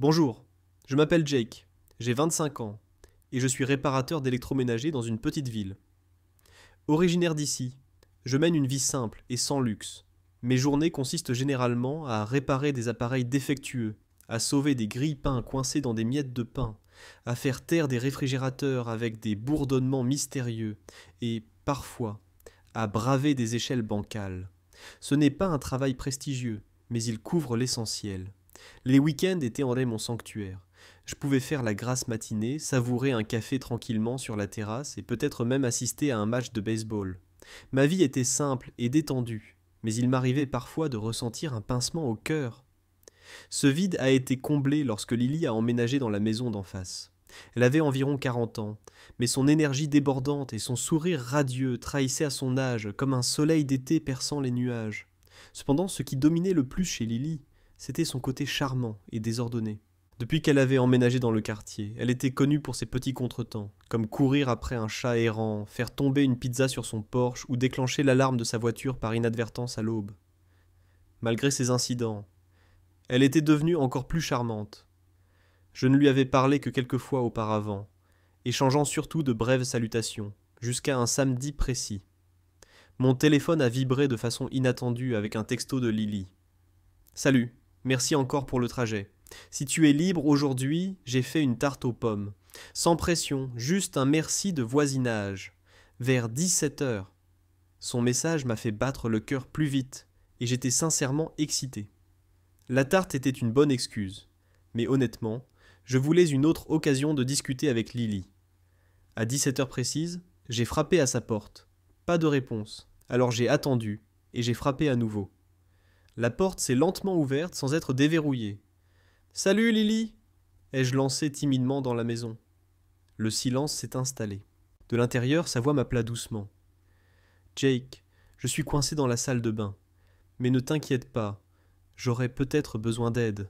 Bonjour, je m'appelle Jake, j'ai 25 ans et je suis réparateur d'électroménager dans une petite ville. Originaire d'ici, je mène une vie simple et sans luxe. Mes journées consistent généralement à réparer des appareils défectueux, à sauver des grille-pains coincés dans des miettes de pain, à faire taire des réfrigérateurs avec des bourdonnements mystérieux et, parfois, à braver des échelles bancales. Ce n'est pas un travail prestigieux, mais il couvre l'essentiel. Les week-ends étaient en mon sanctuaire. Je pouvais faire la grasse matinée, savourer un café tranquillement sur la terrasse et peut-être même assister à un match de baseball. Ma vie était simple et détendue, mais il m'arrivait parfois de ressentir un pincement au cœur. Ce vide a été comblé lorsque Lily a emménagé dans la maison d'en face. Elle avait environ 40 ans, mais son énergie débordante et son sourire radieux trahissaient à son âge comme un soleil d'été perçant les nuages. Cependant, ce qui dominait le plus chez Lily, c'était son côté charmant et désordonné. Depuis qu'elle avait emménagé dans le quartier, elle était connue pour ses petits contretemps, comme courir après un chat errant, faire tomber une pizza sur son porche ou déclencher l'alarme de sa voiture par inadvertance à l'aube. Malgré ces incidents, elle était devenue encore plus charmante. Je ne lui avais parlé que quelques fois auparavant, échangeant surtout de brèves salutations, jusqu'à un samedi précis. Mon téléphone a vibré de façon inattendue avec un texto de Lily. « Salut, merci encore pour le trajet. Si tu es libre aujourd'hui, j'ai fait une tarte aux pommes. Sans pression, juste un merci de voisinage. Vers 17 heures. » Son message m'a fait battre le cœur plus vite, et j'étais sincèrement excité. La tarte était une bonne excuse, mais honnêtement, je voulais une autre occasion de discuter avec Lily. À 17 heures précises, j'ai frappé à sa porte. Pas de réponse, alors j'ai attendu, et j'ai frappé à nouveau. La porte s'est lentement ouverte sans être déverrouillée. « Salut Lily !» ai-je lancé timidement dans la maison. Le silence s'est installé. De l'intérieur, sa voix m'appela doucement. « Jake, je suis coincé dans la salle de bain. Mais ne t'inquiète pas, j'aurai peut-être besoin d'aide. »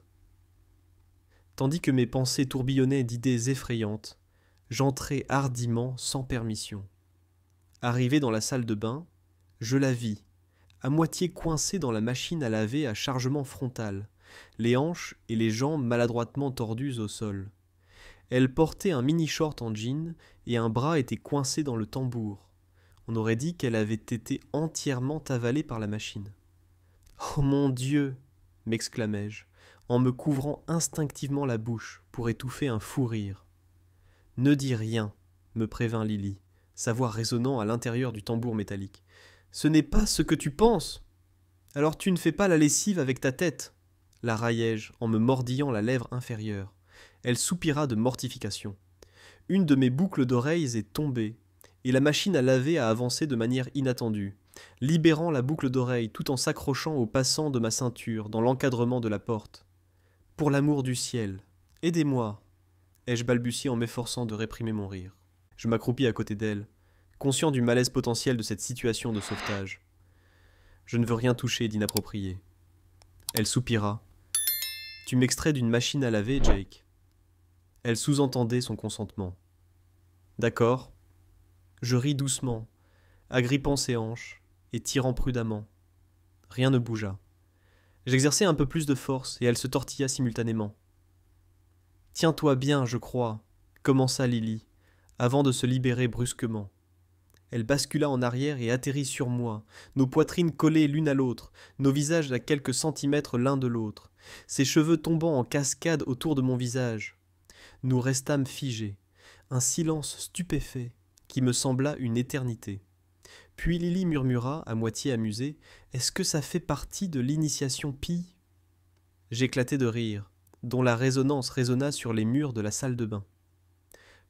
Tandis que mes pensées tourbillonnaient d'idées effrayantes, j'entrai hardiment sans permission. Arrivé dans la salle de bain, je la vis, à moitié coincée dans la machine à laver à chargement frontal, les hanches et les jambes maladroitement tordues au sol. Elle portait un mini-short en jean et un bras était coincé dans le tambour. On aurait dit qu'elle avait été entièrement avalée par la machine. « Oh mon Dieu !» m'exclamai-je, en me couvrant instinctivement la bouche pour étouffer un fou rire. « Ne dis rien, me prévint Lily, sa voix résonnant à l'intérieur du tambour métallique. Ce n'est pas ce que tu penses. Alors tu ne fais pas la lessive avec ta tête, la raillai-je en me mordillant la lèvre inférieure. Elle soupira de mortification. Une de mes boucles d'oreilles est tombée, et la machine à laver a avancé de manière inattendue, libérant la boucle d'oreille tout en s'accrochant au passant de ma ceinture dans l'encadrement de la porte. « Pour l'amour du ciel, aidez-moi !» ai-je balbutié en m'efforçant de réprimer mon rire. Je m'accroupis à côté d'elle, conscient du malaise potentiel de cette situation de sauvetage. « Je ne veux rien toucher d'inapproprié. » Elle soupira. « Tu m'extrais d'une machine à laver, Jake. » Elle sous-entendait son consentement. « D'accord. » Je ris doucement, agrippant ses hanches et tirant prudemment. Rien ne bougea. J'exerçai un peu plus de force et elle se tortilla simultanément. « Tiens-toi bien, je crois, » commença Lily, avant de se libérer brusquement. Elle bascula en arrière et atterrit sur moi, nos poitrines collées l'une à l'autre, nos visages à quelques centimètres l'un de l'autre, ses cheveux tombant en cascade autour de mon visage. Nous restâmes figés, un silence stupéfait qui me sembla une éternité. Puis Lily murmura, à moitié amusée, « Est-ce que ça fait partie de l'initiation Pi ?» J'éclatai de rire, dont la résonance résonna sur les murs de la salle de bain.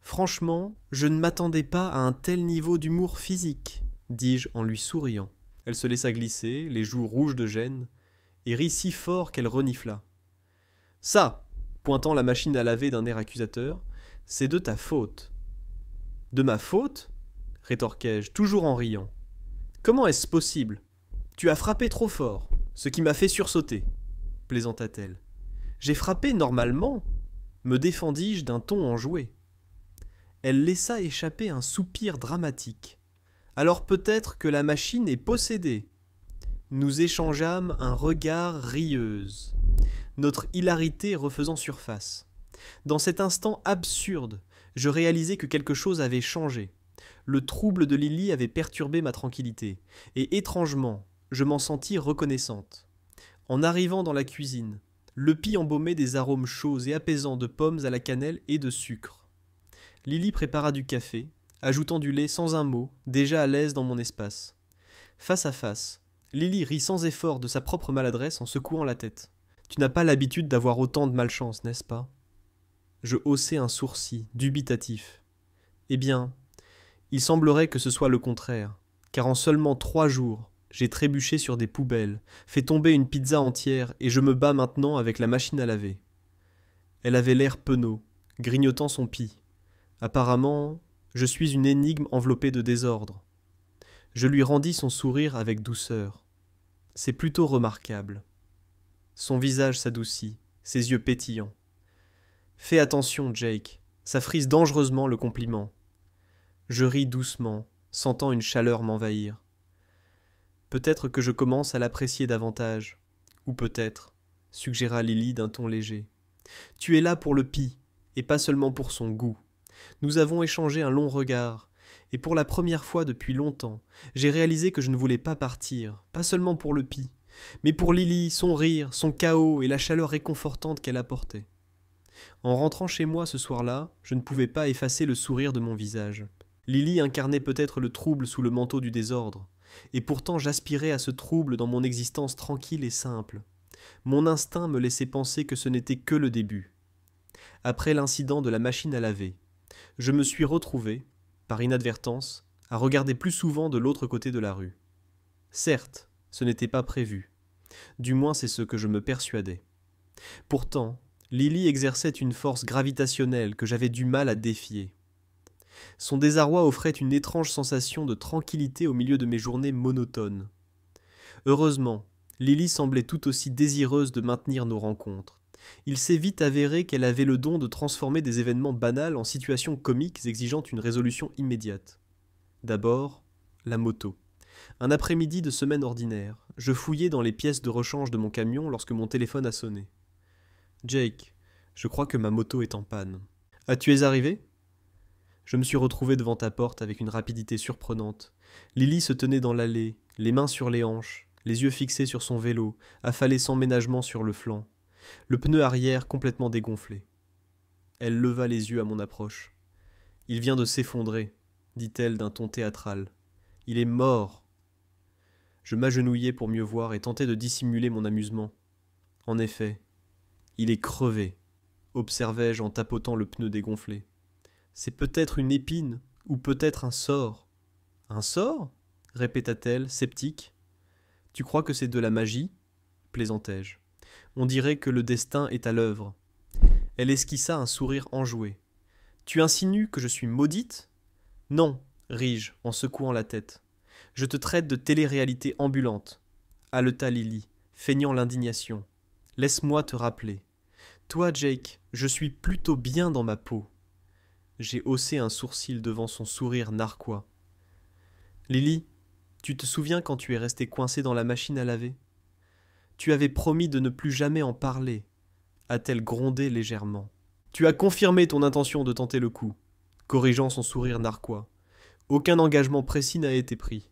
Franchement, je ne m'attendais pas à un tel niveau d'humour physique, dis-je en lui souriant. Elle se laissa glisser, les joues rouges de gêne, et rit si fort qu'elle renifla. « Ça !» pointant la machine à laver d'un air accusateur, « c'est de ta faute. »« De ma faute ?» rétorquai-je, toujours en riant. « Comment est-ce possible ? Tu as frappé trop fort, ce qui m'a fait sursauter, » plaisanta-t-elle. « J'ai frappé normalement, » me défendis-je d'un ton enjoué. Elle laissa échapper un soupir dramatique. Alors peut-être que la machine est possédée. Nous échangeâmes un regard rieuse. notre hilarité refaisant surface. Dans cet instant absurde, je réalisai que quelque chose avait changé. Le trouble de Lily avait perturbé ma tranquillité, et étrangement, je m'en sentis reconnaissante. En arrivant dans la cuisine, le pis embaumait des arômes chauds et apaisants de pommes à la cannelle et de sucre. Lily prépara du café, ajoutant du lait sans un mot, déjà à l'aise dans mon espace. Face à face, Lily rit sans effort de sa propre maladresse en secouant la tête. « Tu n'as pas l'habitude d'avoir autant de malchance, n'est-ce pas ?» Je haussai un sourcil, dubitatif. « Eh bien, il semblerait que ce soit le contraire, car en seulement 3 jours, j'ai trébuché sur des poubelles, fait tomber une pizza entière et je me bats maintenant avec la machine à laver. » Elle avait l'air penaud, grignotant son pis. Apparemment, je suis une énigme enveloppée de désordre. Je lui rendis son sourire avec douceur. C'est plutôt remarquable. Son visage s'adoucit, ses yeux pétillants. Fais attention, Jake, ça frise dangereusement le compliment. Je ris doucement, sentant une chaleur m'envahir. Peut-être que je commence à l'apprécier davantage. Ou peut-être, suggéra Lily d'un ton léger. Tu es là pour le pis, et pas seulement pour son goût. Nous avons échangé un long regard, et pour la première fois depuis longtemps, j'ai réalisé que je ne voulais pas partir, pas seulement pour le pis, mais pour Lily, son rire, son chaos et la chaleur réconfortante qu'elle apportait. En rentrant chez moi ce soir-là, je ne pouvais pas effacer le sourire de mon visage. Lily incarnait peut-être le trouble sous le manteau du désordre, et pourtant j'aspirais à ce trouble dans mon existence tranquille et simple. Mon instinct me laissait penser que ce n'était que le début. Après l'incident de la machine à laver, je me suis retrouvé, par inadvertance, à regarder plus souvent de l'autre côté de la rue. Certes, ce n'était pas prévu. Du moins c'est ce que je me persuadais. Pourtant, Lily exerçait une force gravitationnelle que j'avais du mal à défier. Son désarroi offrait une étrange sensation de tranquillité au milieu de mes journées monotones. Heureusement, Lily semblait tout aussi désireuse de maintenir nos rencontres. Il s'est vite avéré qu'elle avait le don de transformer des événements banals en situations comiques exigeant une résolution immédiate. D'abord, la moto. Un après-midi de semaine ordinaire, je fouillais dans les pièces de rechange de mon camion lorsque mon téléphone a sonné. « Jake, je crois que ma moto est en panne. »« Ah, tu es arrivé ?» Je me suis retrouvé devant ta porte avec une rapidité surprenante. Lily se tenait dans l'allée, les mains sur les hanches, les yeux fixés sur son vélo, affalé sans ménagement sur le flanc, le pneu arrière complètement dégonflé. Elle leva les yeux à mon approche. « Il vient de s'effondrer, » dit-elle d'un ton théâtral. « Il est mort. » Je m'agenouillai pour mieux voir et tentai de dissimuler mon amusement. En effet, il est crevé, observai-je en tapotant le pneu dégonflé. C'est peut-être une épine, ou peut-être un sort. Un sort ? Répéta-t-elle, sceptique. Tu crois que c'est de la magie ? Plaisantai-je. On dirait que le destin est à l'œuvre. Elle esquissa un sourire enjoué. Tu insinues que je suis maudite ? Non, ris-je en secouant la tête. Je te traite de télé-réalité ambulante. Haleta Lily, feignant l'indignation. Laisse-moi te rappeler. Toi, Jake, je suis plutôt bien dans ma peau. J'ai haussé un sourcil devant son sourire narquois. Lily, tu te souviens quand tu es restée coincée dans la machine à laver ? Tu avais promis de ne plus jamais en parler, a-t-elle grondé légèrement. Tu as confirmé ton intention de tenter le coup, corrigeant son sourire narquois. Aucun engagement précis n'a été pris.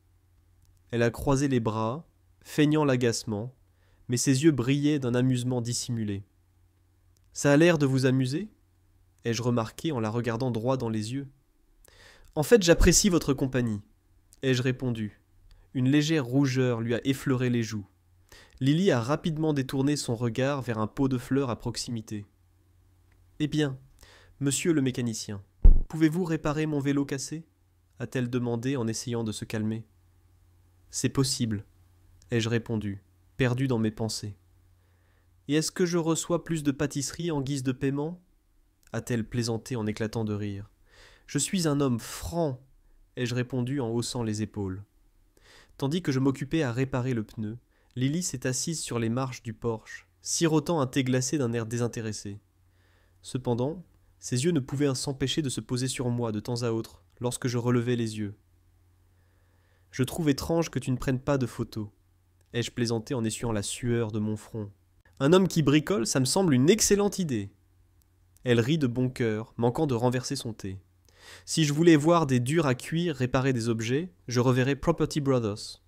Elle a croisé les bras, feignant l'agacement, mais ses yeux brillaient d'un amusement dissimulé. Ça a l'air de vous amuser ? Ai-je remarqué en la regardant droit dans les yeux. En fait, j'apprécie votre compagnie, ai-je répondu. Une légère rougeur lui a effleuré les joues. Lily a rapidement détourné son regard vers un pot de fleurs à proximité. Eh bien, monsieur le mécanicien, pouvez-vous réparer mon vélo cassé ? A-t-elle demandé en essayant de se calmer. C'est possible, ai-je répondu, perdu dans mes pensées. Et est-ce que je reçois plus de pâtisseries en guise de paiement ? A-t-elle plaisanté en éclatant de rire. Je suis un homme franc, ai-je répondu en haussant les épaules. Tandis que je m'occupais à réparer le pneu, Lily s'est assise sur les marches du porche, sirotant un thé glacé d'un air désintéressé. Cependant, ses yeux ne pouvaient s'empêcher de se poser sur moi de temps à autre, lorsque je relevais les yeux. « Je trouve étrange que tu ne prennes pas de photos, ai-je plaisanté en essuyant la sueur de mon front. Un homme qui bricole, ça me semble une excellente idée. Elle rit de bon cœur, manquant de renverser son thé. Si je voulais voir des durs à cuire réparer des objets, je reverrais Property Brothers.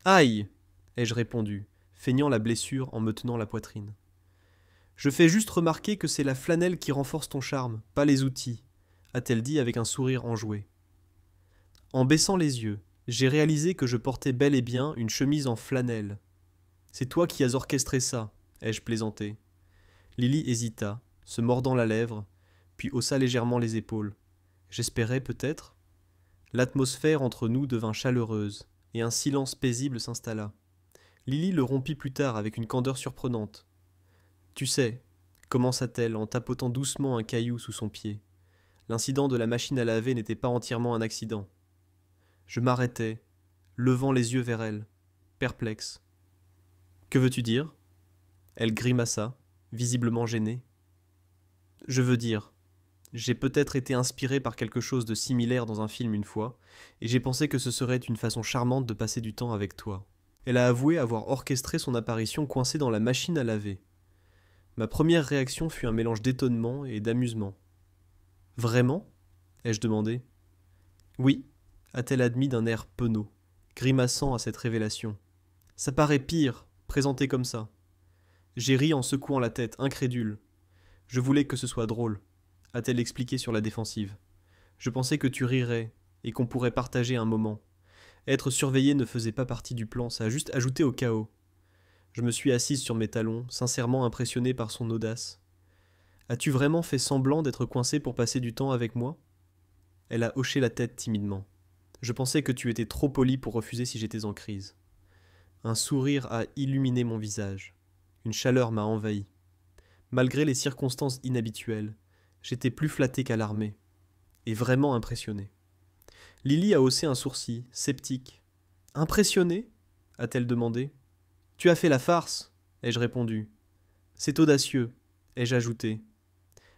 Aïe, ai-je répondu, feignant la blessure en me tenant la poitrine. Je fais juste remarquer que c'est la flanelle qui renforce ton charme, pas les outils, a-t-elle dit avec un sourire enjoué. En baissant les yeux, j'ai réalisé que je portais bel et bien une chemise en flanelle. C'est toi qui as orchestré ça, ai-je plaisanté. Lily hésita, se mordant la lèvre, puis haussa légèrement les épaules. J'espérais peut-être. L'atmosphère entre nous devint chaleureuse, et un silence paisible s'installa. Lily le rompit plus tard avec une candeur surprenante. Tu sais, commença-t-elle en tapotant doucement un caillou sous son pied. L'incident de la machine à laver n'était pas entièrement un accident. Je m'arrêtai, levant les yeux vers elle, perplexe. Que veux-tu dire ? Elle grimaça, visiblement gênée. Je veux dire, j'ai peut-être été inspiré par quelque chose de similaire dans un film une fois, et j'ai pensé que ce serait une façon charmante de passer du temps avec toi. Elle a avoué avoir orchestré son apparition coincée dans la machine à laver. Ma première réaction fut un mélange d'étonnement et d'amusement. Vraiment ? ai-je demandé. Oui, a-t-elle admis d'un air penaud, grimaçant à cette révélation. Ça paraît pire, présenté comme ça. J'ai ri en secouant la tête, incrédule. Je voulais que ce soit drôle, a-t-elle expliqué sur la défensive. Je pensais que tu rirais, et qu'on pourrait partager un moment. Être surveillé ne faisait pas partie du plan, ça a juste ajouté au chaos. Je me suis assise sur mes talons, sincèrement impressionné par son audace. As-tu vraiment fait semblant d'être coincé pour passer du temps avec moi ? Elle a hoché la tête timidement. Je pensais que tu étais trop poli pour refuser si j'étais en crise. Un sourire a illuminé mon visage. Une chaleur m'a envahi. Malgré les circonstances inhabituelles, j'étais plus flatté qu'alarmé, et vraiment impressionné. Lily a haussé un sourcil, sceptique. « Impressionné » a-t-elle demandé. « Tu as fait la farce » ai-je répondu. « C'est audacieux » ai-je ajouté.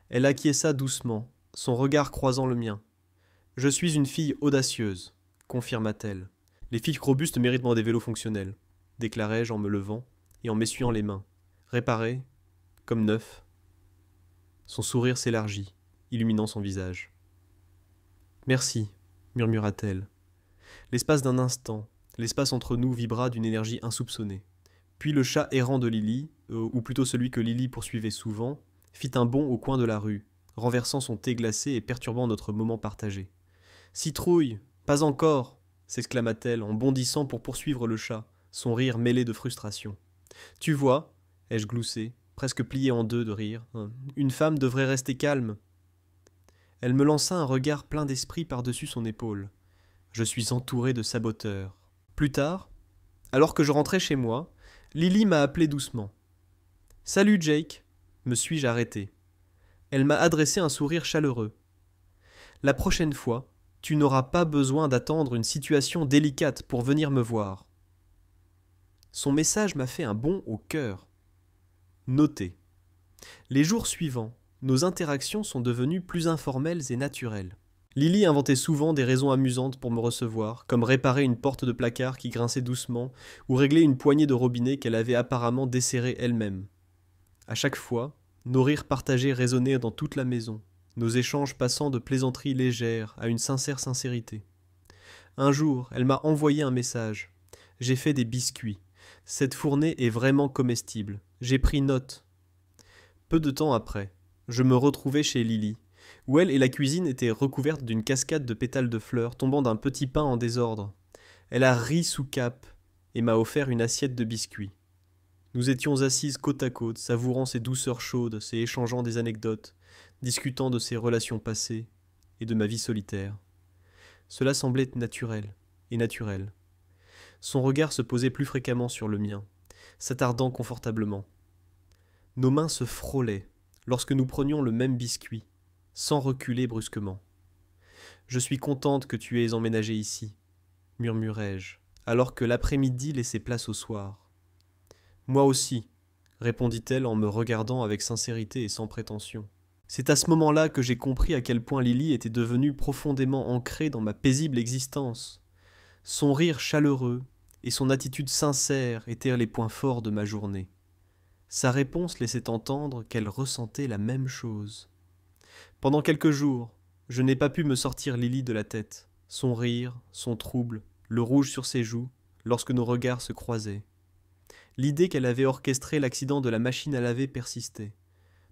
Elle acquiesça doucement, son regard croisant le mien. « Je suis une fille audacieuse » confirma-t-elle. « Les filles robustes méritent moins des vélos fonctionnels » déclarai-je en me levant et en m'essuyant les mains. Réparé, comme neuf. Son sourire s'élargit, illuminant son visage. « Merci » murmura-t-elle. L'espace d'un instant, l'espace entre nous vibra d'une énergie insoupçonnée. Puis le chat errant de Lily, ou plutôt celui que Lily poursuivait souvent, fit un bond au coin de la rue, renversant son thé glacé et perturbant notre moment partagé. « Citrouille, pas encore !» s'exclama-t-elle en bondissant pour poursuivre le chat, son rire mêlé de frustration. « Tu vois » ai-je gloussé, presque plié en deux de rire, « une femme devrait rester calme. » Elle me lança un regard plein d'esprit par-dessus son épaule. Je suis entouré de saboteurs. Plus tard, alors que je rentrais chez moi, Lily m'a appelé doucement. « Salut Jake !» me suis-je arrêté. Elle m'a adressé un sourire chaleureux. « La prochaine fois, tu n'auras pas besoin d'attendre une situation délicate pour venir me voir. » Son message m'a fait un bond au cœur. Notez. Les jours suivants, nos interactions sont devenues plus informelles et naturelles. Lily inventait souvent des raisons amusantes pour me recevoir, comme réparer une porte de placard qui grinçait doucement, ou régler une poignée de robinet qu'elle avait apparemment desserrée elle-même. À chaque fois, nos rires partagés résonnaient dans toute la maison, nos échanges passant de plaisanteries légères à une sincère sincérité. Un jour, elle m'a envoyé un message. « J'ai fait des biscuits. Cette fournée est vraiment comestible. J'ai pris note. » Peu de temps après, je me retrouvais chez Lily, où elle et la cuisine étaient recouvertes d'une cascade de pétales de fleurs tombant d'un petit pain en désordre. Elle a ri sous cape et m'a offert une assiette de biscuits. Nous étions assises côte à côte, savourant ses douceurs chaudes, et échangeant des anecdotes, discutant de ses relations passées et de ma vie solitaire. Cela semblait naturel et naturel. Son regard se posait plus fréquemment sur le mien, s'attardant confortablement. Nos mains se frôlaient lorsque nous prenions le même biscuit, sans reculer brusquement. « Je suis contente que tu aies emménagé ici, » murmurai-je, alors que l'après-midi laissait place au soir. « Moi aussi, » répondit-elle en me regardant avec sincérité et sans prétention. C'est à ce moment-là que j'ai compris à quel point Lily était devenue profondément ancrée dans ma paisible existence. Son rire chaleureux et son attitude sincère étaient les points forts de ma journée. Sa réponse laissait entendre qu'elle ressentait la même chose. Pendant quelques jours, je n'ai pas pu me sortir Lily de la tête. Son rire, son trouble, le rouge sur ses joues, lorsque nos regards se croisaient. L'idée qu'elle avait orchestré l'accident de la machine à laver persistait,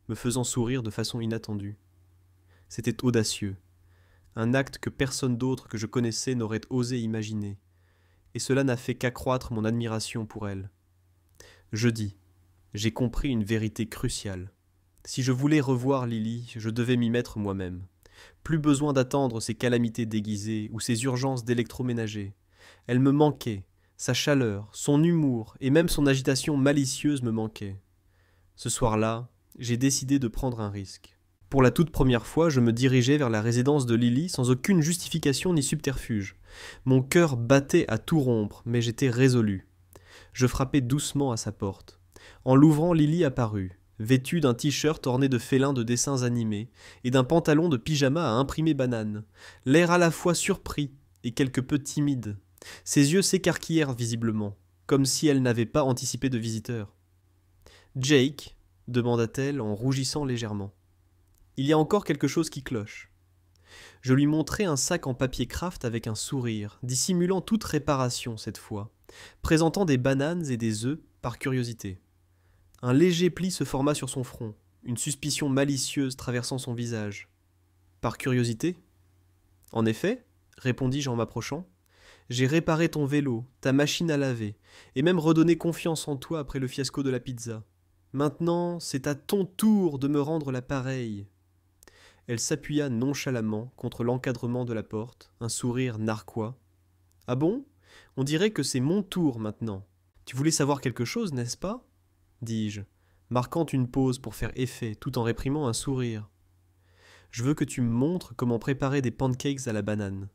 me faisant sourire de façon inattendue. C'était audacieux, un acte que personne d'autre que je connaissais n'aurait osé imaginer, et cela n'a fait qu'accroître mon admiration pour elle. Jeudi, j'ai compris une vérité cruciale. Si je voulais revoir Lily, je devais m'y mettre moi-même. Plus besoin d'attendre ses calamités déguisées ou ses urgences d'électroménager. Elle me manquait, sa chaleur, son humour et même son agitation malicieuse me manquaient. Ce soir-là, j'ai décidé de prendre un risque. Pour la toute première fois, je me dirigeais vers la résidence de Lily sans aucune justification ni subterfuge. Mon cœur battait à tout rompre, mais j'étais résolu. Je frappai doucement à sa porte. En l'ouvrant, Lily apparut, vêtue d'un t-shirt orné de félins de dessins animés et d'un pantalon de pyjama à imprimer banane, l'air à la fois surpris et quelque peu timide. Ses yeux s'écarquillèrent visiblement, comme si elle n'avait pas anticipé de visiteurs. « Jake ?» demanda-t-elle en rougissant légèrement. « Il y a encore quelque chose qui cloche. » Je lui montrai un sac en papier craft avec un sourire, dissimulant toute réparation cette fois, présentant des bananes et des œufs par curiosité. Un léger pli se forma sur son front, une suspicion malicieuse traversant son visage. « Par curiosité ?»« En effet, répondis-je en m'approchant, j'ai réparé ton vélo, ta machine à laver, et même redonné confiance en toi après le fiasco de la pizza. Maintenant, c'est à ton tour de me rendre la pareille. » Elle s'appuya nonchalamment contre l'encadrement de la porte, un sourire narquois. « Ah bon ? On dirait que c'est mon tour maintenant. Tu voulais savoir quelque chose, n'est-ce pas ?» dis-je, marquant une pause pour faire effet, tout en réprimant un sourire. « Je veux que tu me montres comment préparer des pancakes à la banane. »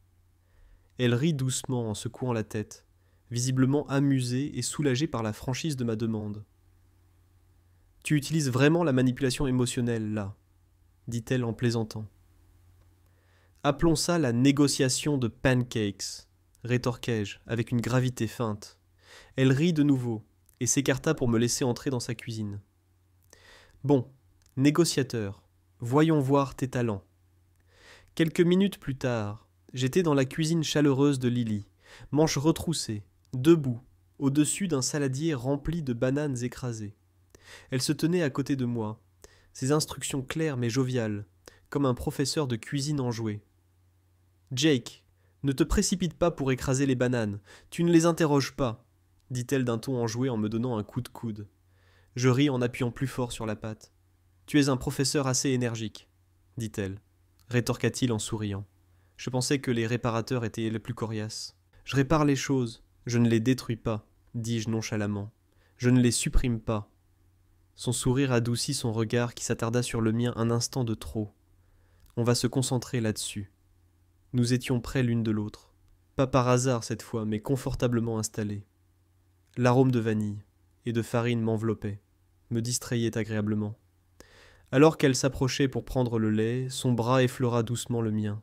Elle rit doucement en secouant la tête, visiblement amusée et soulagée par la franchise de ma demande. « Tu utilises vraiment la manipulation émotionnelle, là, » dit-elle en plaisantant. « Appelons ça la négociation de pancakes, rétorquai-je, avec une gravité feinte. Elle rit de nouveau, et s'écarta pour me laisser entrer dans sa cuisine. « Bon, négociateur, voyons voir tes talents. » Quelques minutes plus tard, j'étais dans la cuisine chaleureuse de Lily, manches retroussées, debout, au-dessus d'un saladier rempli de bananes écrasées. Elle se tenait à côté de moi, ses instructions claires mais joviales, comme un professeur de cuisine enjoué. « Jake, ne te précipite pas pour écraser les bananes, tu ne les interroges pas, » dit-elle d'un ton enjoué en me donnant un coup de coude. Je ris en appuyant plus fort sur la patte. « Tu es un professeur assez énergique, » dit-elle, rétorqua-t-il en souriant. Je pensais que les réparateurs étaient les plus coriaces. « Je répare les choses, je ne les détruis pas, » dis-je nonchalamment. « Je ne les supprime pas. » Son sourire adoucit son regard qui s'attarda sur le mien un instant de trop. On va se concentrer là-dessus. Nous étions près l'une de l'autre. Pas par hasard cette fois, mais confortablement installés. L'arôme de vanille et de farine m'enveloppait, me distrayait agréablement. Alors qu'elle s'approchait pour prendre le lait, son bras effleura doucement le mien.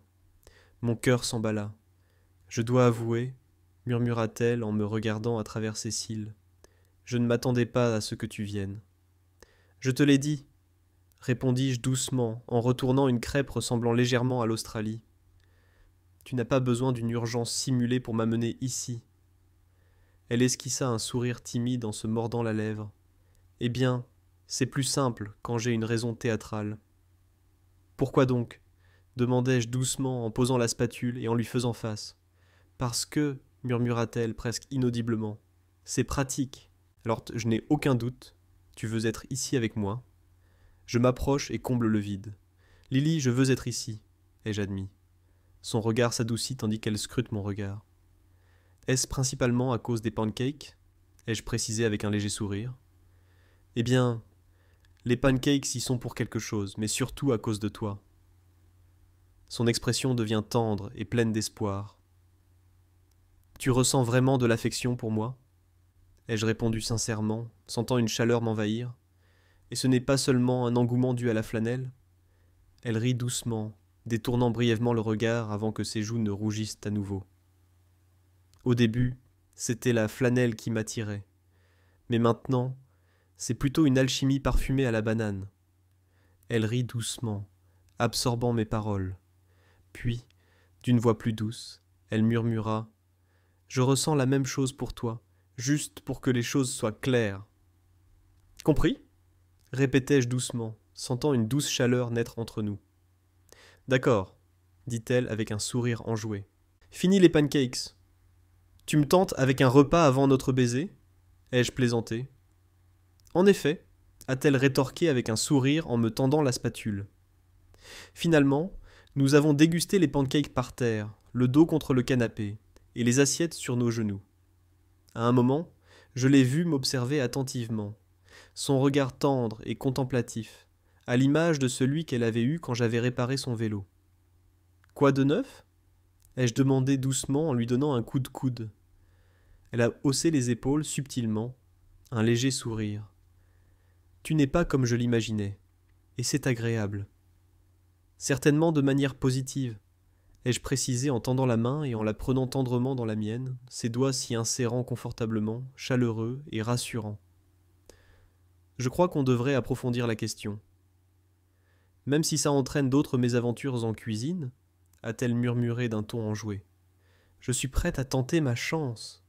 Mon cœur s'emballa. « Je dois avouer, » murmura-t-elle en me regardant à travers ses cils, « je ne m'attendais pas à ce que tu viennes. »« Je te l'ai dit, » répondis-je doucement en retournant une crêpe ressemblant légèrement à l'Australie. « Tu n'as pas besoin d'une urgence simulée pour m'amener ici. » Elle esquissa un sourire timide en se mordant la lèvre. « Eh bien, c'est plus simple quand j'ai une raison théâtrale. »« Pourquoi donc ?» demandai-je doucement en posant la spatule et en lui faisant face. « Parce que, » murmura-t-elle presque inaudiblement, « c'est pratique. Alors je n'ai aucun doute. Tu veux être ici avec moi. » Je m'approche et comble le vide. « Lily, je veux être ici, » ai-je admis. Son regard s'adoucit tandis qu'elle scrute mon regard. « Est-ce principalement à cause des pancakes ?» ai-je précisé avec un léger sourire. « Eh bien, les pancakes y sont pour quelque chose, mais surtout à cause de toi. » Son expression devient tendre et pleine d'espoir. « Tu ressens vraiment de l'affection pour moi ?» ai-je répondu sincèrement, sentant une chaleur m'envahir. « Et ce n'est pas seulement un engouement dû à la flanelle ?» Elle rit doucement, détournant brièvement le regard avant que ses joues ne rougissent à nouveau. Au début, c'était la flanelle qui m'attirait. Mais maintenant, C'est plutôt une alchimie parfumée à la banane. Elle rit doucement, absorbant mes paroles. Puis, d'une voix plus douce, elle murmura « Je ressens la même chose pour toi, juste pour que les choses soient claires. » « Compris ?» répétai-je doucement, sentant une douce chaleur naître entre nous. « D'accord, » dit-elle avec un sourire enjoué. « Fini les pancakes. Tu me tentes avec un repas avant notre baiser ?» ai-je plaisanté. « En effet, » a-t-elle rétorqué avec un sourire en me tendant la spatule. Finalement, nous avons dégusté les pancakes par terre, le dos contre le canapé, et les assiettes sur nos genoux. À un moment, je l'ai vue m'observer attentivement, son regard tendre et contemplatif, à l'image de celui qu'elle avait eu quand j'avais réparé son vélo. « Quoi de neuf ?» ai-je demandé doucement en lui donnant un coup de coude. Elle a haussé les épaules subtilement, un léger sourire. « Tu n'es pas comme je l'imaginais, et c'est agréable. » Certainement de manière positive, ai-je précisé en tendant la main et en la prenant tendrement dans la mienne, ses doigts s'y insérant confortablement, chaleureux et rassurants. Je crois qu'on devrait approfondir la question. Même si ça entraîne d'autres mésaventures en cuisine, a-t-elle murmuré d'un ton enjoué. Je suis prête à tenter ma chance,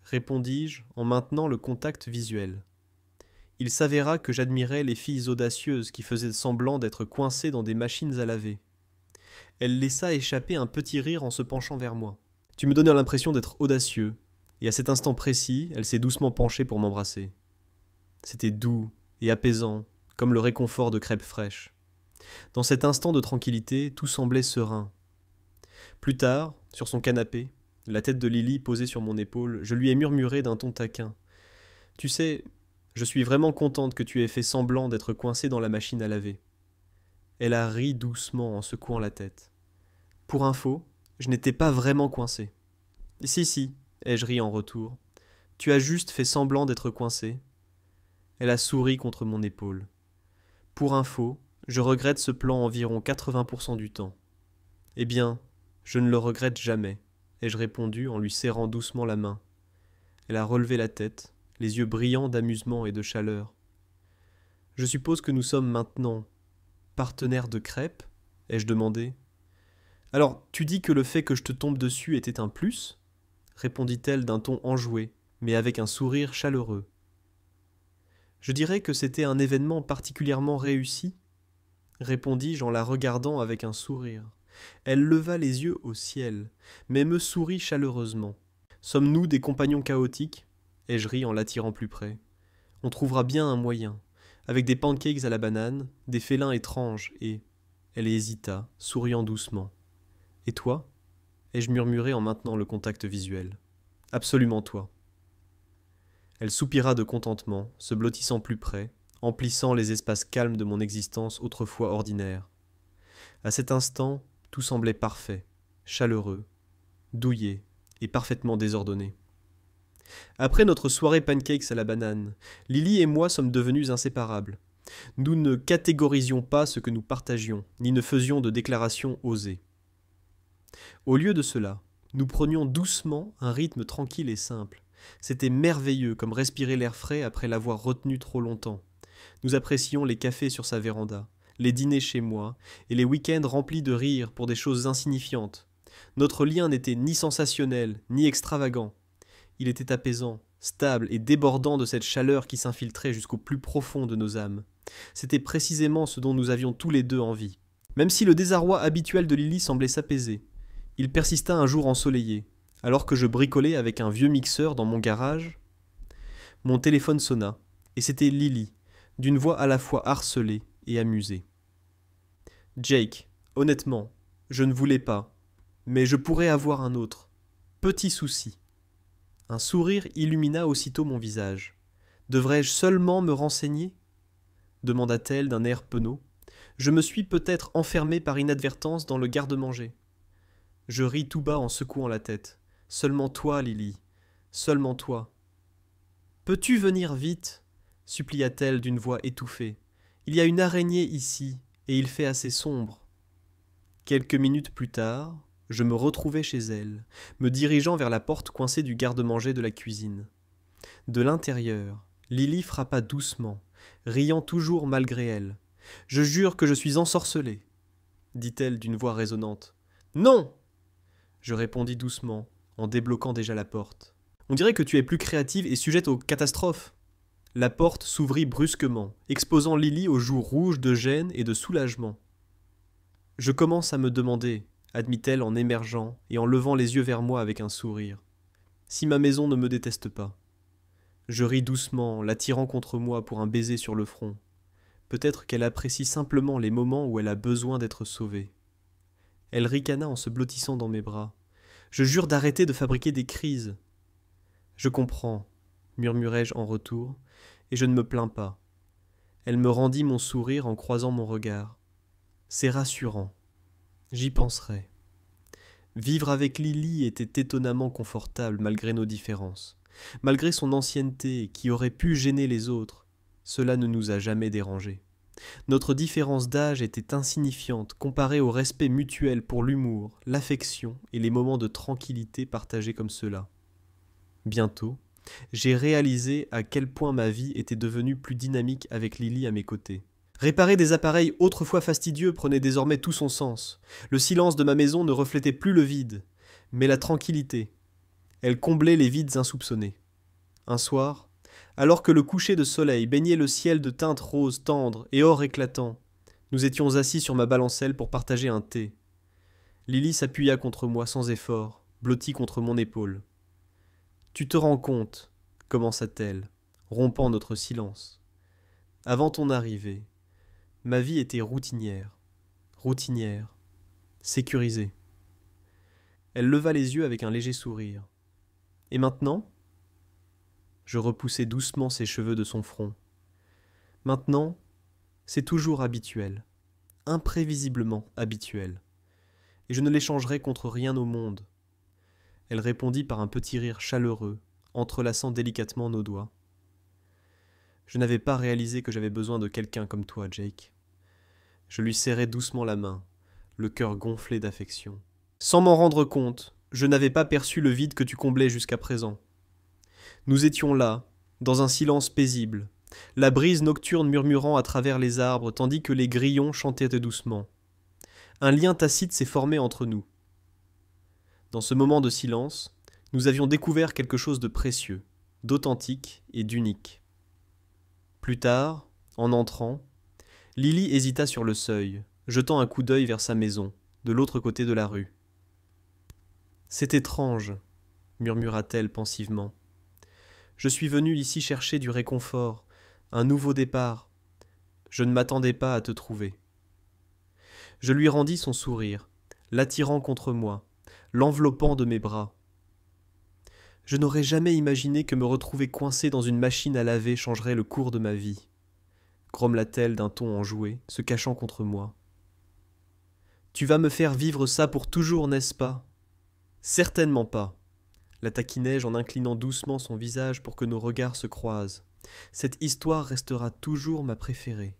répondis-je en maintenant le contact visuel. Il s'avéra que j'admirais les filles audacieuses qui faisaient semblant d'être coincées dans des machines à laver. Elle laissa échapper un petit rire en se penchant vers moi. Tu me donnais l'impression d'être audacieux, et à cet instant précis, elle s'est doucement penchée pour m'embrasser. C'était doux et apaisant, comme le réconfort de crêpes fraîches. Dans cet instant de tranquillité, tout semblait serein. Plus tard, sur son canapé, la tête de Lily posée sur mon épaule, je lui ai murmuré d'un ton taquin. « Tu sais, je suis vraiment contente que tu aies fait semblant d'être coincée dans la machine à laver. » Elle a ri doucement en secouant la tête. « Pour info, je n'étais pas vraiment coincée. »« Si, ai-je ri en retour. Tu as juste fait semblant d'être coincée. » Elle a souri contre mon épaule. « Pour info, je regrette ce plan environ 80% du temps. »« Eh bien, je ne le regrette jamais, » ai-je répondu en lui serrant doucement la main. Elle a relevé la tête, les yeux brillants d'amusement et de chaleur. « Je suppose que nous sommes maintenant partenaires de crêpes ?» ai-je demandé. « Alors, tu dis que le fait que je te tombe dessus était un plus ?» répondit-elle d'un ton enjoué, mais avec un sourire chaleureux. Je dirais que c'était un événement particulièrement réussi, répondis-je en la regardant avec un sourire. Elle leva les yeux au ciel, mais me sourit chaleureusement. Sommes-nous des compagnons chaotiques ? Ai-je ri en l'attirant plus près. On trouvera bien un moyen, avec des pancakes à la banane, des félins étranges et... Elle hésita, souriant doucement. Et toi ? Ai-je murmuré en maintenant le contact visuel. Absolument toi. Elle soupira de contentement, se blottissant plus près, emplissant les espaces calmes de mon existence autrefois ordinaire. À cet instant, tout semblait parfait, chaleureux, douillet et parfaitement désordonné. Après notre soirée pancakes à la banane, Lily et moi sommes devenus inséparables. Nous ne catégorisions pas ce que nous partagions, ni ne faisions de déclarations osées. Au lieu de cela, nous prenions doucement un rythme tranquille et simple. C'était merveilleux comme respirer l'air frais après l'avoir retenu trop longtemps. Nous apprécions les cafés sur sa véranda, les dîners chez moi, et les week-ends remplis de rires pour des choses insignifiantes. Notre lien n'était ni sensationnel, ni extravagant. Il était apaisant, stable et débordant de cette chaleur qui s'infiltrait jusqu'au plus profond de nos âmes. C'était précisément ce dont nous avions tous les deux envie. Même si le désarroi habituel de Lily semblait s'apaiser, il persista un jour ensoleillé. Alors que je bricolais avec un vieux mixeur dans mon garage, mon téléphone sonna, et c'était Lily, d'une voix à la fois harcelée et amusée. « Jake, honnêtement, je ne voulais pas, mais je pourrais avoir un autre. Petit souci. » Un sourire illumina aussitôt mon visage. « Devrais-je seulement me renseigner ?» demanda-t-elle d'un air penaud. « Je me suis peut-être enfermé par inadvertance dans le garde-manger. » Je ris tout bas en secouant la tête. « Seulement toi, Lily, seulement toi. »« Peux-tu venir vite ?» supplia-t-elle d'une voix étouffée. « Il y a une araignée ici, et il fait assez sombre. » Quelques minutes plus tard, je me retrouvai chez elle, me dirigeant vers la porte coincée du garde-manger de la cuisine. De l'intérieur, Lily frappa doucement, riant toujours malgré elle. « Je jure que je suis ensorcelée, dit-elle d'une voix résonnante. « Non !» Je répondis doucement, en débloquant déjà la porte. « On dirait que tu es plus créative et sujette aux catastrophes. » La porte s'ouvrit brusquement, exposant Lily aux joues rouges de gêne et de soulagement. « Je commence à me demander, » admit-elle en émergeant et en levant les yeux vers moi avec un sourire, « si ma maison ne me déteste pas. » Je ris doucement, l'attirant contre moi pour un baiser sur le front. Peut-être qu'elle apprécie simplement les moments où elle a besoin d'être sauvée. Elle ricana en se blottissant dans mes bras. « Je jure d'arrêter de fabriquer des crises. »« Je comprends, » murmurai-je en retour, et je ne me plains pas. Elle me rendit mon sourire en croisant mon regard. C'est rassurant. J'y penserai. Vivre avec Lily était étonnamment confortable malgré nos différences. Malgré son ancienneté qui aurait pu gêner les autres, cela ne nous a jamais dérangés. Notre différence d'âge était insignifiante comparée au respect mutuel pour l'humour, l'affection et les moments de tranquillité partagés comme cela. Bientôt, j'ai réalisé à quel point ma vie était devenue plus dynamique avec Lily à mes côtés. Réparer des appareils autrefois fastidieux prenait désormais tout son sens. Le silence de ma maison ne reflétait plus le vide, mais la tranquillité. Elle comblait les vides insoupçonnés. Un soir, alors que le coucher de soleil baignait le ciel de teintes roses tendres et or éclatant, nous étions assis sur ma balancelle pour partager un thé. Lily s'appuya contre moi sans effort, blottie contre mon épaule. « Tu te rends compte, » commença-t-elle, rompant notre silence. « Avant ton arrivée, ma vie était routinière, sécurisée. » Elle leva les yeux avec un léger sourire. « Et maintenant ?» Je repoussai doucement ses cheveux de son front. « Maintenant, c'est toujours habituel, imprévisiblement habituel, et je ne l'échangerai contre rien au monde. » Elle répondit par un petit rire chaleureux, entrelaçant délicatement nos doigts. Je n'avais pas réalisé que j'avais besoin de quelqu'un comme toi, Jake. Je lui serrai doucement la main, le cœur gonflé d'affection. Sans m'en rendre compte, je n'avais pas perçu le vide que tu comblais jusqu'à présent. Nous étions là, dans un silence paisible, la brise nocturne murmurant à travers les arbres tandis que les grillons chantaient doucement. Un lien tacite s'est formé entre nous. Dans ce moment de silence, nous avions découvert quelque chose de précieux, d'authentique et d'unique. Plus tard, en entrant, Lily hésita sur le seuil, jetant un coup d'œil vers sa maison, de l'autre côté de la rue. « C'est étrange, » murmura-t-elle pensivement. « Je suis venue ici chercher du réconfort, un nouveau départ. Je ne m'attendais pas à te trouver. » Je lui rendis son sourire, l'attirant contre moi, l'enveloppant de mes bras. « Je n'aurais jamais imaginé que me retrouver coincé dans une machine à laver changerait le cours de ma vie. » grommela-t-elle d'un ton enjoué, se cachant contre moi. « Tu vas me faire vivre ça pour toujours, n'est-ce pas ? » ?»« Certainement pas. » La taquinai-je en inclinant doucement son visage pour que nos regards se croisent. « Cette histoire restera toujours ma préférée. »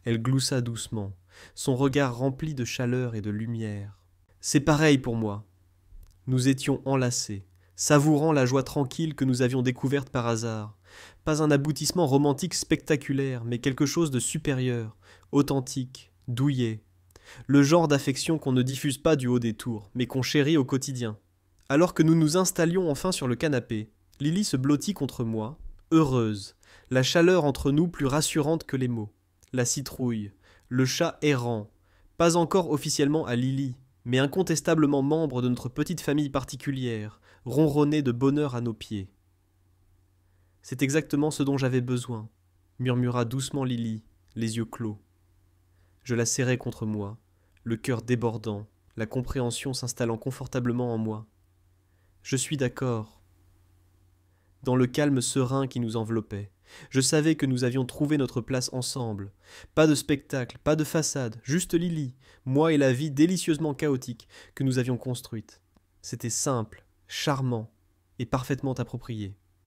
Elle gloussa doucement, son regard rempli de chaleur et de lumière. « C'est pareil pour moi. » Nous étions enlacés, savourant la joie tranquille que nous avions découverte par hasard. Pas un aboutissement romantique spectaculaire, mais quelque chose de supérieur, authentique, douillet. Le genre d'affection qu'on ne diffuse pas du haut des tours, mais qu'on chérit au quotidien. Alors que nous nous installions enfin sur le canapé, Lily se blottit contre moi, heureuse, la chaleur entre nous plus rassurante que les mots. La citrouille, le chat errant, pas encore officiellement à Lily, mais incontestablement membre de notre petite famille particulière, ronronnait de bonheur à nos pieds. « C'est exactement ce dont j'avais besoin, » murmura doucement Lily, les yeux clos. Je la serrai contre moi, le cœur débordant, la compréhension s'installant confortablement en moi. « Je suis d'accord. » Dans le calme serein qui nous enveloppait, je savais que nous avions trouvé notre place ensemble. Pas de spectacle, pas de façade, juste Lily, moi et la vie délicieusement chaotique que nous avions construite. C'était simple, charmant et parfaitement approprié.